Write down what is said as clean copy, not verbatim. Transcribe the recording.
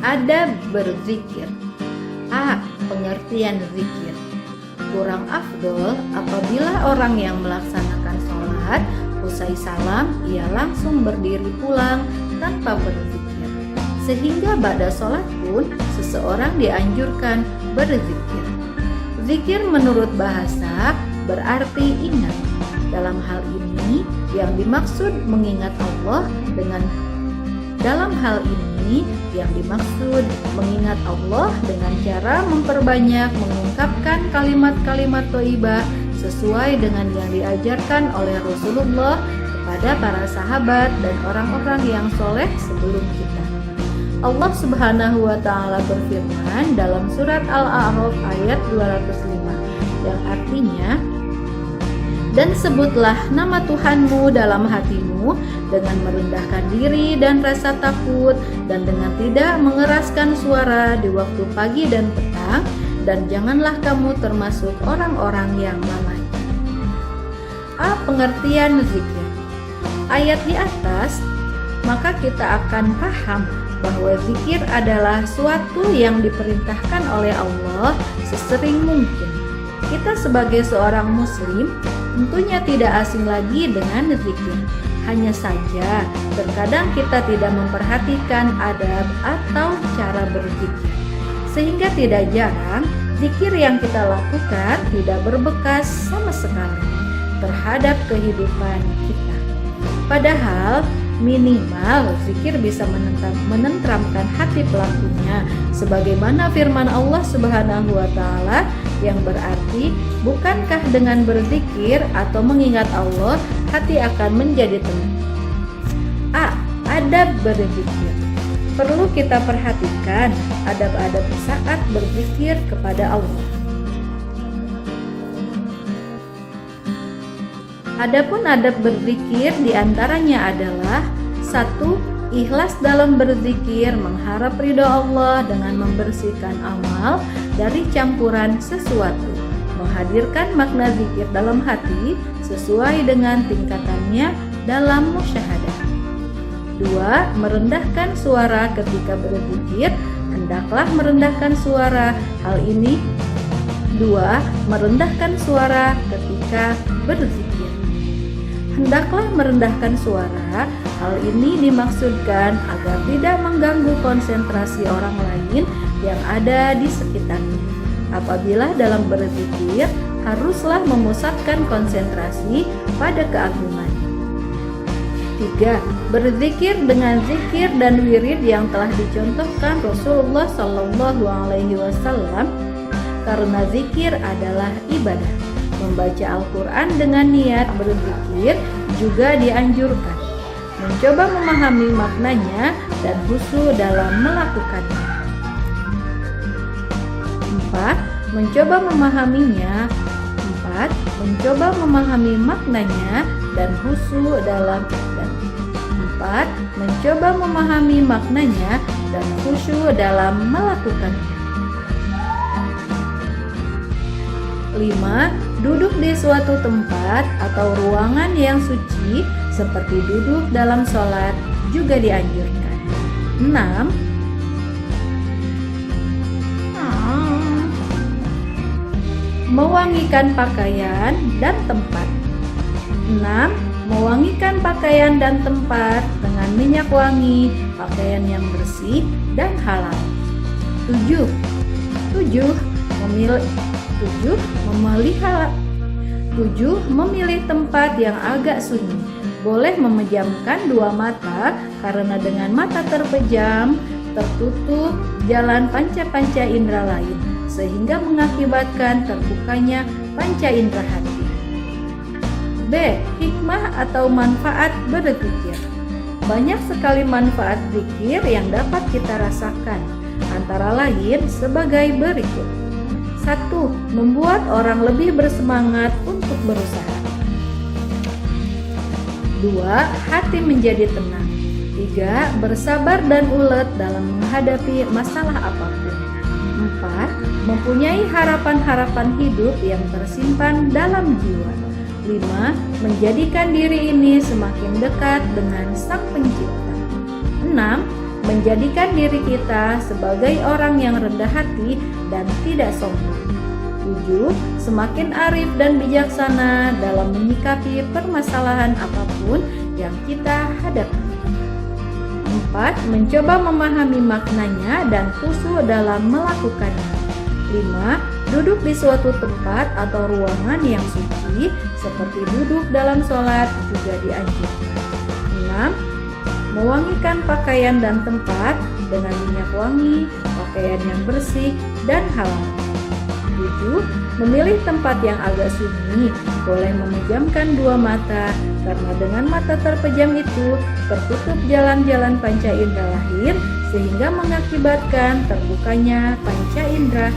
Adab berzikir. A. Pengertian zikir. Kurang afdol apabila orang yang melaksanakan sholat usai salam ia langsung berdiri pulang tanpa berzikir, sehingga ba'da sholat pun seseorang dianjurkan berzikir. Zikir menurut bahasa berarti ingat. Dalam hal ini yang dimaksud mengingat Allah dengan cara memperbanyak mengungkapkan kalimat-kalimat thayyibah sesuai dengan yang diajarkan oleh Rasulullah kepada para sahabat dan orang-orang yang soleh sebelum kita. Allah Subhanahu wa Ta'ala berfirman dalam surat Al-A'raf ayat 205 yang artinya, dan sebutlah nama Tuhanmu dalam hatimu dengan merendahkan diri dan rasa takut, dan dengan tidak mengeraskan suara di waktu pagi dan petang, dan janganlah kamu termasuk orang-orang yang lalai. A. Pengertian zikir. Ayat di atas, maka kita akan paham bahwa zikir adalah suatu yang diperintahkan oleh Allah sesering mungkin. Kita sebagai seorang muslim tentunya tidak asing lagi dengan zikir. Hanya saja terkadang kita tidak memperhatikan adab atau cara berzikir, sehingga tidak jarang zikir yang kita lakukan tidak berbekas sama sekali terhadap kehidupan kita. Padahal minimal zikir bisa menenteramkan hati pelakunya, sebagaimana firman Allah Subhanahu wa Ta'ala yang berarti, bukankah dengan berzikir atau mengingat Allah hati akan menjadi tenang. A. Adab berzikir. Perlu kita perhatikan adab-adab saat berzikir kepada Allah. Adapun adab berzikir diantaranya adalah 1. Ikhlas dalam berzikir, mengharap ridho Allah dengan membersihkan amal dari campuran sesuatu, menghadirkan makna zikir dalam hati sesuai dengan tingkatannya dalam musyahadah. 2. Merendahkan suara ketika berzikir, hendaklah merendahkan suara. Hal ini 2. Merendahkan suara ketika berzikir. Hendaklah merendahkan suara. Hal ini dimaksudkan agar tidak mengganggu konsentrasi orang lain yang ada di sekitarnya. Apabila dalam berzikir, haruslah memusatkan konsentrasi pada keagungan. 3. Berzikir dengan zikir dan wirid yang telah dicontohkan Rasulullah SAW, karena zikir adalah ibadah. Membaca Al-Quran dengan niat berzikir juga dianjurkan. Mencoba memahami maknanya dan khusyuk dalam melakukannya. 4. Mencoba memahaminya. 4. Mencoba memahami maknanya dan khusyuk dalam 4. Mencoba memahami maknanya dan khusyuk dalam melakukannya. 5. Duduk di suatu tempat atau ruangan yang suci seperti duduk dalam sholat juga dianjurkan. 6. Mewangikan pakaian dan tempat. 6. Mewangikan pakaian dan tempat dengan minyak wangi, pakaian yang bersih dan halal. 7. Memilih tempat yang agak sunyi. Boleh memejamkan dua mata karena dengan mata terpejam tertutup jalan panca-panca indera lain, sehingga mengakibatkan terbukanya panca indera hati. B. Hikmah atau manfaat berzikir. Banyak sekali manfaat zikir yang dapat kita rasakan, antara lain sebagai berikut. 1. Membuat orang lebih bersemangat untuk berusaha. 2. Hati menjadi tenang. 3. Bersabar dan ulet dalam menghadapi masalah apapun. 4. Mempunyai harapan-harapan hidup yang tersimpan dalam jiwa. 5. Menjadikan diri ini semakin dekat dengan Sang Pencipta. 6. menjadikan diri kita sebagai orang yang rendah hati dan tidak sombong. 7. Semakin arif dan bijaksana dalam menyikapi permasalahan apapun yang kita hadapi. 4. Mencoba memahami maknanya dan khusyuk dalam melakukannya. 5. Duduk di suatu tempat atau ruangan yang suci, seperti duduk dalam sholat juga dianjurkan. 6. Mewangikan pakaian dan tempat dengan minyak wangi, pakaian yang bersih dan halal. 7. Memilih tempat yang agak sunyi, boleh memejamkan dua mata, karena dengan mata terpejam itu tertutup jalan-jalan panca indera lahir, sehingga mengakibatkan terbukanya panca indera